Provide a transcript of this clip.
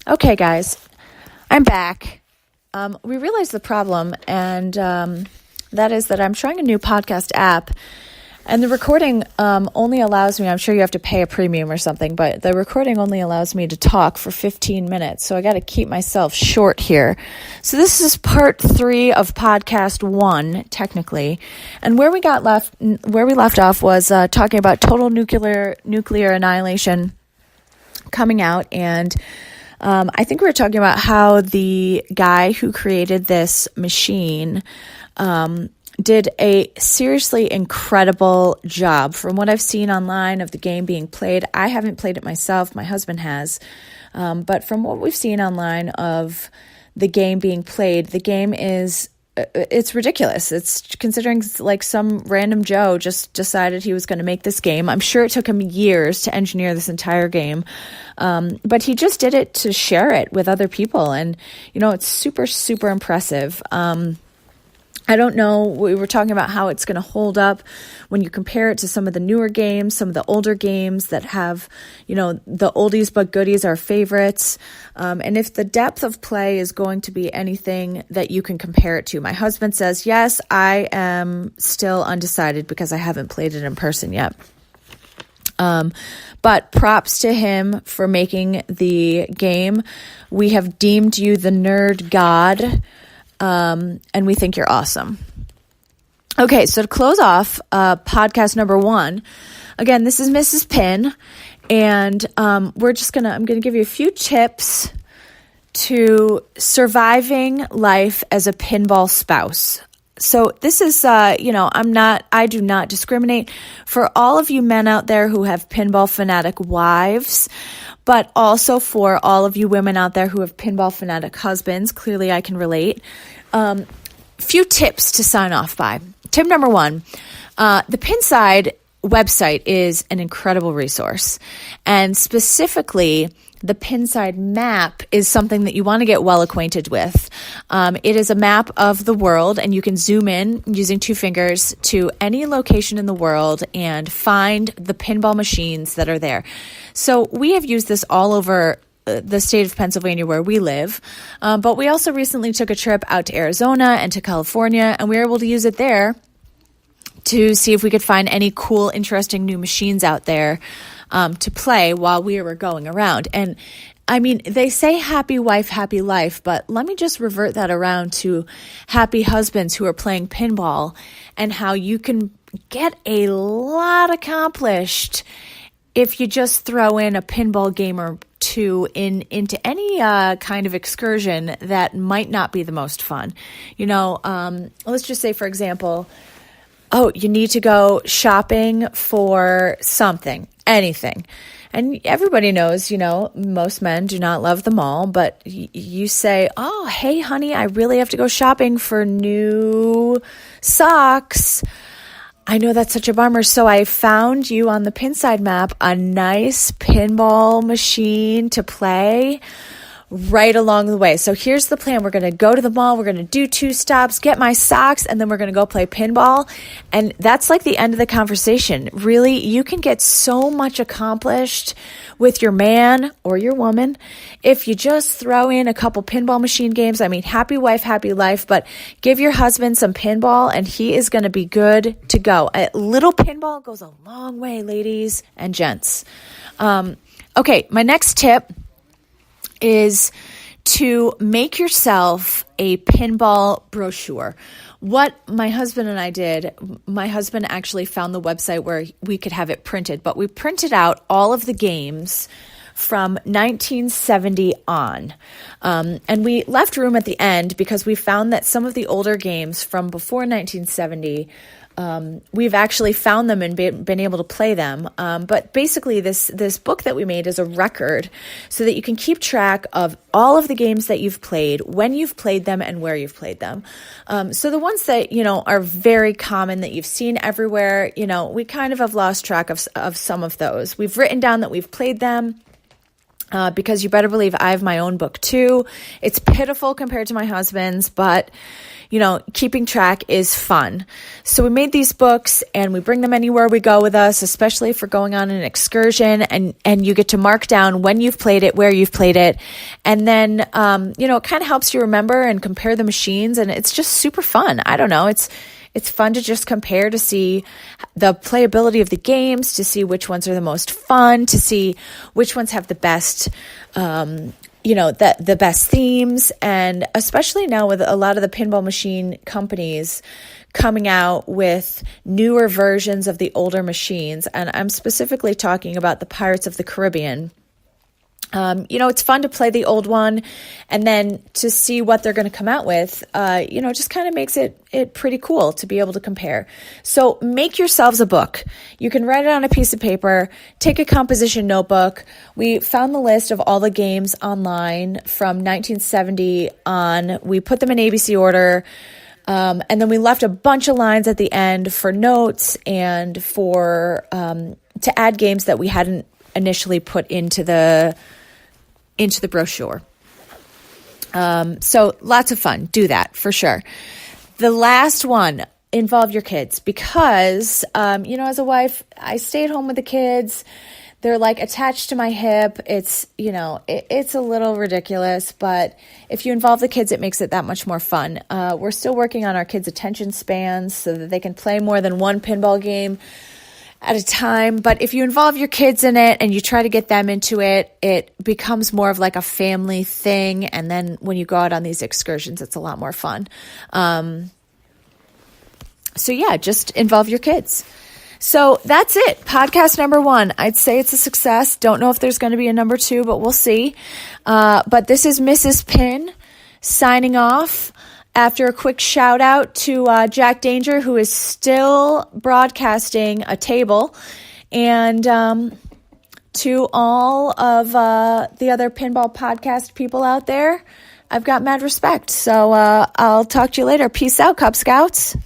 Okay, guys, I'm back. We realized the problem, and that is that I'm trying a new podcast app, and the recording only allows me, I'm sure you have to pay a premium or something, but the recording only allows me to talk for 15 minutes, so I got to keep myself short here. So this is part 3 of podcast 1, technically, and where we left off was talking about total nuclear annihilation coming out, and I think we were talking about how the guy who created this machine did a seriously incredible job. From what I've seen online of the game being played, I haven't played it myself, my husband has, but from what we've seen online of the game being played, the game it's ridiculous. It's considering like some random Joe just decided he was going to make this game. I'm sure it took him years to engineer this entire game. But he just did it to share it with other people. And, it's super, super impressive. I don't know, we were talking about how it's going to hold up when you compare it to some of the newer games, some of the older games that have, the oldies but goodies are favorites. And if the depth of play is going to be anything that you can compare it to. My husband says, yes, I am still undecided because I haven't played it in person yet. But props to him for making the game. We have deemed you the nerd god. And we think you're awesome. Okay, so to close off podcast number 1, again, this is Mrs. Pin, and I'm going to give you a few tips to surviving life as a pinball spouse. So this is, I do not discriminate for all of you men out there who have pinball fanatic wives, but also for all of you women out there who have pinball fanatic husbands. Clearly I can relate. Few tips to sign off by. Tip number 1, the Pinside website is an incredible resource. And specifically, the Pinside map is something that you want to get well acquainted with. It is a map of the world, and you can zoom in using 2 fingers to any location in the world and find the pinball machines that are there. So we have used this all over the state of Pennsylvania where we live, but we also recently took a trip out to Arizona and to California, and we were able to use it there to see if we could find any cool, interesting new machines out there to play while we were going around. And I mean, they say happy wife, happy life, but let me just revert that around to happy husbands who are playing pinball and how you can get a lot accomplished if you just throw in a pinball game or 2 into any kind of excursion that might not be the most fun. Let's just say, for example, you need to go shopping for something, anything. And everybody knows, most men do not love the mall, but you say, oh, hey, honey, I really have to go shopping for new socks. I know that's such a bummer. So I found you on the Pinside map a nice pinball machine to play right along the way. So here's the plan. We're going to go to the mall. We're going to do 2 stops, get my socks, and then we're going to go play pinball. And that's like the end of the conversation. Really, you can get so much accomplished with your man or your woman if you just throw in a couple pinball machine games. I mean, happy wife, happy life, but give your husband some pinball and he is going to be good to go. A little pinball goes a long way, ladies and gents. Okay, my next tip is to make yourself a pinball brochure. What my husband and I did, my husband actually found the website where we could have it printed, but we printed out all of the games from 1970 on. And we left room at the end because we found that some of the older games from before 1970, we've actually found them and been able to play them. But basically this book that we made is a record so that you can keep track of all of the games that you've played, when you've played them, and where you've played them. So the ones that, are very common that you've seen everywhere, we kind of have lost track of some of those. We've written down that we've played them. because you better believe I have my own book too. It's pitiful compared to my husband's, but keeping track is fun. So we made these books and we bring them anywhere we go with us, especially if we're going on an excursion, and you get to mark down when you've played it, where you've played it. And then, it kind of helps you remember and compare the machines, and it's just super fun. I don't know. It's fun to just compare, to see the playability of the games, to see which ones are the most fun, to see which ones have the best, the best themes. And especially now with a lot of the pinball machine companies coming out with newer versions of the older machines. And I'm specifically talking about the Pirates of the Caribbean. It's fun to play the old one and then to see what they're going to come out with, just kind of makes it pretty cool to be able to compare. So make yourselves a book. You can write it on a piece of paper, take a composition notebook. We found the list of all the games online from 1970 on. We put them in ABC order. And then we left a bunch of lines at the end for notes and for, to add games that we hadn't initially put into the brochure. So lots of fun. Do that for sure. The last one, involve your kids, because, as a wife, I stay at home with the kids. They're like attached to my hip. It's, it's a little ridiculous, but if you involve the kids, it makes it that much more fun. We're still working on our kids' attention spans so that they can play more than one pinball game at a time. But if you involve your kids in it and you try to get them into it, it becomes more of like a family thing. And then when you go out on these excursions, it's a lot more fun. Just involve your kids. So that's it. Podcast number 1. I'd say it's a success. Don't know if there's going to be a number 2, but we'll see. But this is Mrs. Pin signing off. After a quick shout out to Jack Danger, who is still broadcasting a table, and to all of the other pinball podcast people out there, I've got mad respect. So I'll talk to you later. Peace out, Cub Scouts.